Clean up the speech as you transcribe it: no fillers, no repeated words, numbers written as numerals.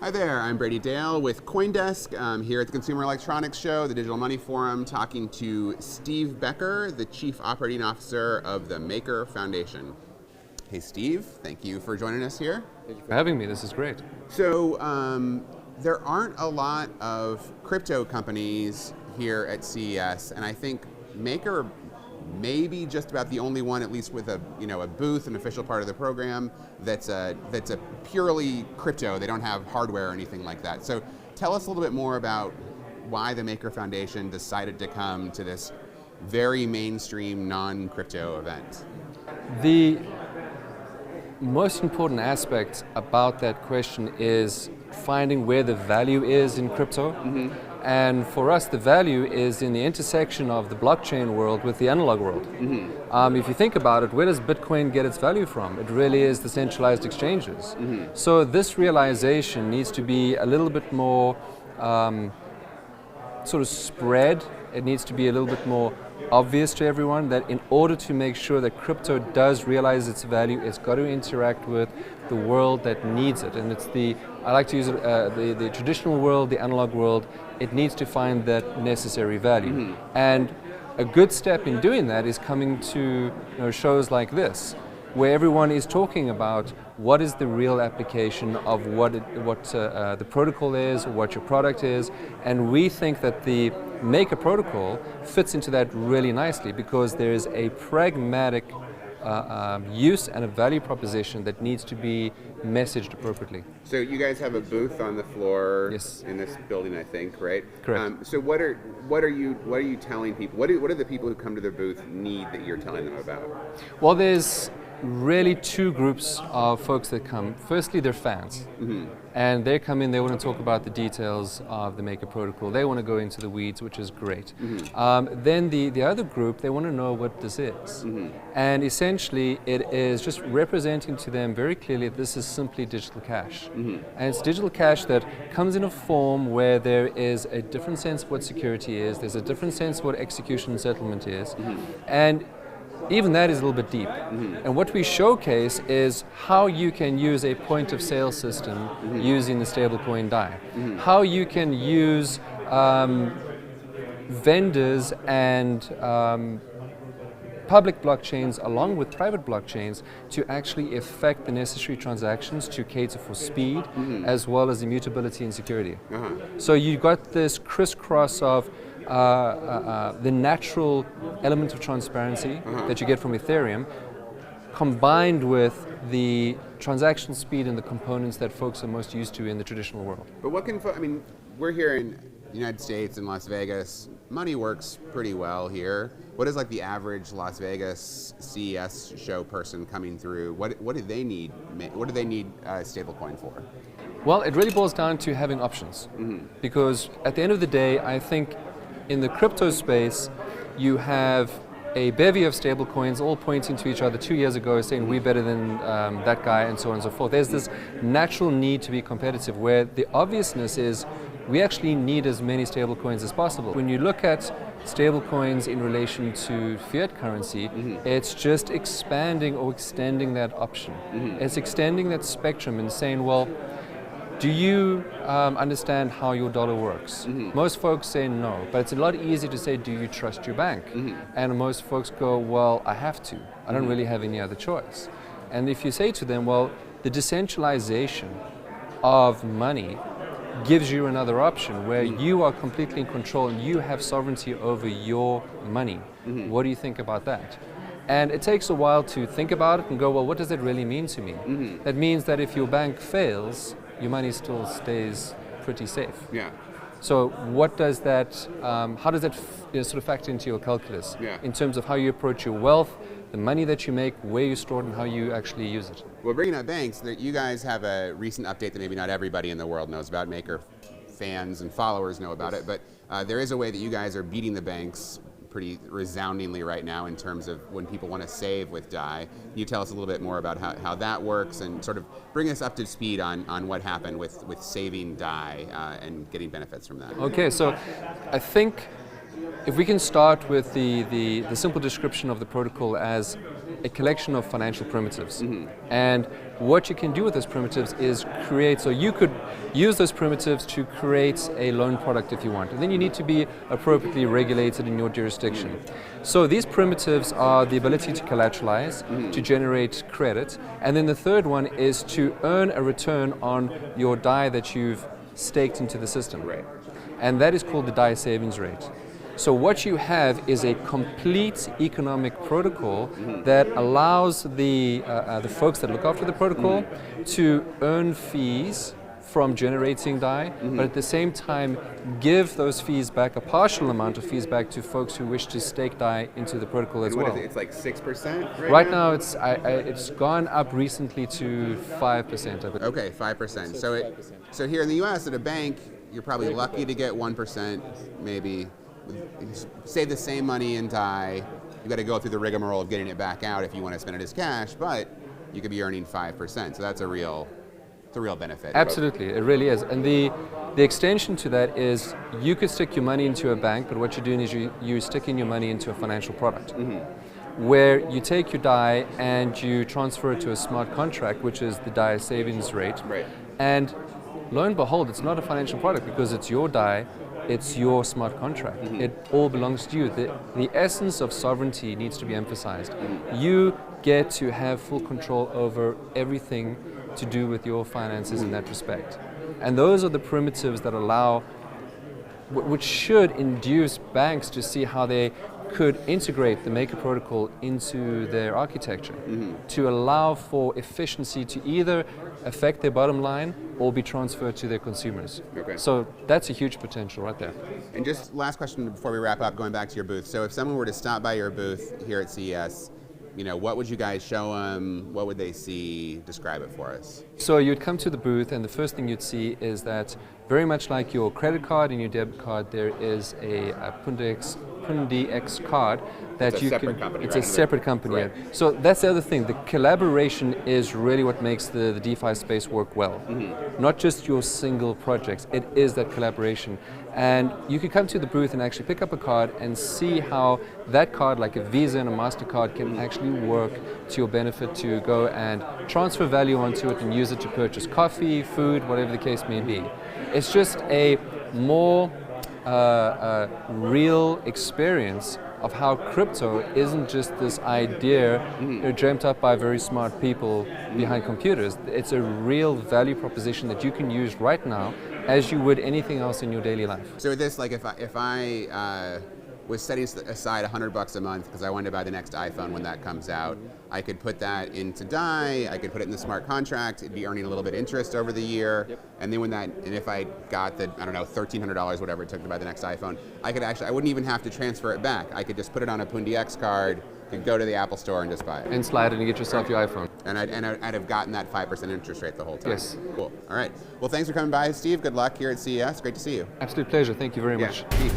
Hi there, I'm Brady Dale with CoinDesk. I'm here at the Consumer Electronics Show, the Digital Money Forum, talking to Steve Becker, the Chief Operating Officer of the Maker Foundation. Hey Steve, thank you for joining us here. Thank you for having me, this is great. So there aren't a lot of crypto companies here at CES, and I think Maker may be just about the only one, at least with a booth, an official part of the program, that's a purely crypto. They don't have hardware or anything like that. So tell us a little bit more about why the Maker Foundation decided to come to this very mainstream non-crypto event. The most important aspect about that question is finding where the value is in crypto. Mm-hmm. And for us, the value is in the intersection of the blockchain world with the analog world. Mm-hmm. If you think about it, where does Bitcoin get its value from? It really is the centralized exchanges. Mm-hmm. So this realization needs to be a little bit more sort of spread. It needs to be a little bit more obvious to everyone that in order to make sure that crypto does realize its value, it's got to interact with the world that needs it. And it's I like to use it, the traditional world, the analog world. It needs to find that necessary value. Mm-hmm. And a good step in doing that is coming to shows like this, where everyone is talking about what is the real application of what the protocol is, what your product is, and we think that the Maker protocol fits into that really nicely because there is a pragmatic use and a value proposition that needs to be messaged appropriately. So you guys have a booth on the floor. Yes. In this building, I think, right? Correct. So what are you telling people? What do the people who come to the booth need that you're telling them about? Well, there's really two groups of folks that come. Firstly, they're fans. Mm-hmm. And they come in, they want to talk about the details of the Maker protocol. They want to go into the weeds, which is great. Mm-hmm. Then the other group, they want to know what this is. Mm-hmm. And essentially, it is just representing to them very clearly that this is simply digital cash. Mm-hmm. And it's digital cash that comes in a form where there is a different sense of what security is, there's a different sense of what execution and settlement is. Mm-hmm. And even that is a little bit deep. Mm-hmm. And what we showcase is how you can use a point of sale system mm-hmm. using the stablecoin DAI. Mm-hmm. How you can use vendors and public blockchains along with private blockchains to actually effect the necessary transactions to cater for speed mm-hmm. as well as immutability and security. Uh-huh. So you've got this crisscross of the natural element of transparency uh-huh. that you get from Ethereum, combined with the transaction speed and the components that folks are most used to in the traditional world. But what can, we're here in the United States in Las Vegas. Money works pretty well here. What is like the average Las Vegas CES show person coming through? What do they need? What do they need stablecoin for? Well, it really boils down to having options. Mm-hmm. Because at the end of the day, I think in the crypto space, you have a bevy of stablecoins all pointing to each other 2 years ago saying we're better than that guy and so on and so forth. There's this natural need to be competitive where the obviousness is we actually need as many stablecoins as possible. When you look at stablecoins in relation to fiat currency, mm-hmm. it's just expanding or extending that option. Mm-hmm. It's extending that spectrum and saying, well, do you understand how your dollar works? Mm-hmm. Most folks say no, but it's a lot easier to say, do you trust your bank? Mm-hmm. And most folks go, well, I have to. I don't really have any other choice. And if you say to them, well, the decentralization of money gives you another option where you are completely in control and you have sovereignty over your money. Mm-hmm. What do you think about that? And it takes a while to think about it and go, well, what does that really mean to me? Mm-hmm. That means that if your bank fails, your money still stays pretty safe. Yeah. So what does that, how does that sort of factor into your calculus in terms of how you approach your wealth, the money that you make, where you store it, and how you actually use it? Well, bringing up banks, you guys have a recent update that maybe not everybody in the world knows about. Maker fans and followers know about it, but there is a way that you guys are beating the banks pretty resoundingly right now in terms of when people want to save with DAI. Can you tell us a little bit more about how that works and sort of bring us up to speed on what happened with saving DAI and getting benefits from that? Okay, so I think if we can start with the simple description of the protocol as a collection of financial primitives. And what you can do with those primitives is create, so you could use those primitives to create a loan product if you want. And then you need to be appropriately regulated in your jurisdiction. So these primitives are the ability to collateralize, to generate credit. And then the third one is to earn a return on your DAI that you've staked into the system. Right. And that is called the DAI savings rate. So what you have is a complete economic protocol that allows the folks that look after the protocol to earn fees from generating DAI, but at the same time give those fees back, a partial amount of fees back to folks who wish to stake DAI into the protocol as What well. is it? It's like 6% Right now it's gone up recently to 5%. I believe. Okay, 5%. So here in the U.S. at a bank, you're probably lucky to get 1%, maybe. Save the same money in DAI. You got to go through the rigmarole of getting it back out if you want to spend it as cash, but you could be earning 5%. So that's a real benefit. Absolutely, it really is. And the extension to that is you could stick your money into a bank, but what you're doing is you're sticking your money into a financial product. Where you take your DAI and you transfer it to a smart contract, which is the DAI savings rate. Right. And lo and behold, it's not a financial product because it's your DAI, it's your smart contract. It all belongs to you. The essence of sovereignty needs to be emphasized. You get to have full control over everything to do with your finances in that respect. And those are the primitives that allow, which should induce banks to see how they could integrate the Maker protocol into their architecture to allow for efficiency to either affect their bottom line or be transferred to their consumers. Okay. So that's a huge potential right there. And just last question before we wrap up, going back to your booth. So if someone were to stop by your booth here at CES, what would you guys show them? What would they see? Describe it for us. So you'd come to the booth and the first thing you'd see is that very much like your credit card and your debit card, there is a PundiX card that It's a separate company, it's right? a separate company. Right. So that's the other thing. The collaboration is really what makes the DeFi space work well. Not just your single projects. It is that collaboration. And you can come to the booth and actually pick up a card and see how that card, like a Visa and a MasterCard, can actually work to your benefit to go and transfer value onto it and use it to purchase coffee, food, whatever the case may be. It's just a more real experience of how crypto isn't just this idea dreamt up by very smart people behind computers. It's a real value proposition that you can use right now as you would anything else in your daily life. So with this, like if I was setting aside $100 a month because I wanted to buy the next iPhone when that comes out, I could put that into DAI, I could put it in the smart contract, it'd be earning a little bit of interest over the year, and then if I got the, I don't know, $1,300, whatever it took to buy the next iPhone, I wouldn't even have to transfer it back. I could just put it on a PundiX card, could go to the Apple Store and just buy it. And slide it and get yourself your iPhone. And I'd have gotten that 5% interest rate the whole time. Yes. Cool. All right. Well, thanks for coming by, Steve. Good luck here at CES. Great to see you. Absolute pleasure. Thank you very much. Peace.